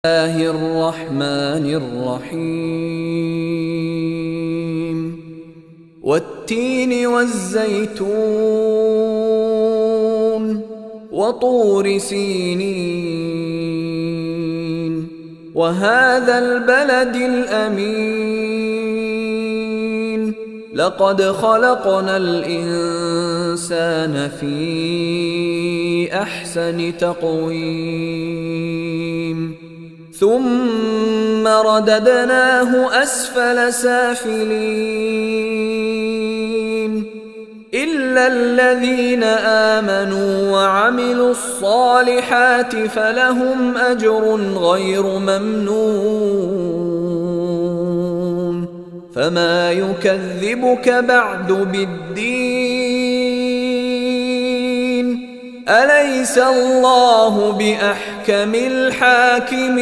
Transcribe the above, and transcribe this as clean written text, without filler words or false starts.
الله الرحمن الرحيم والتين والزيتون وطور سينين وهذا البلد الأمين لقد خلقنا الإنسان في أحسن تقويم ثم رددناه أسفل سافلين إلا الذين آمنوا وعملوا الصالحات فلهم أجر غير ممنون فما يكذبك بعد بالدين أليس الله بأحكم الحاكمين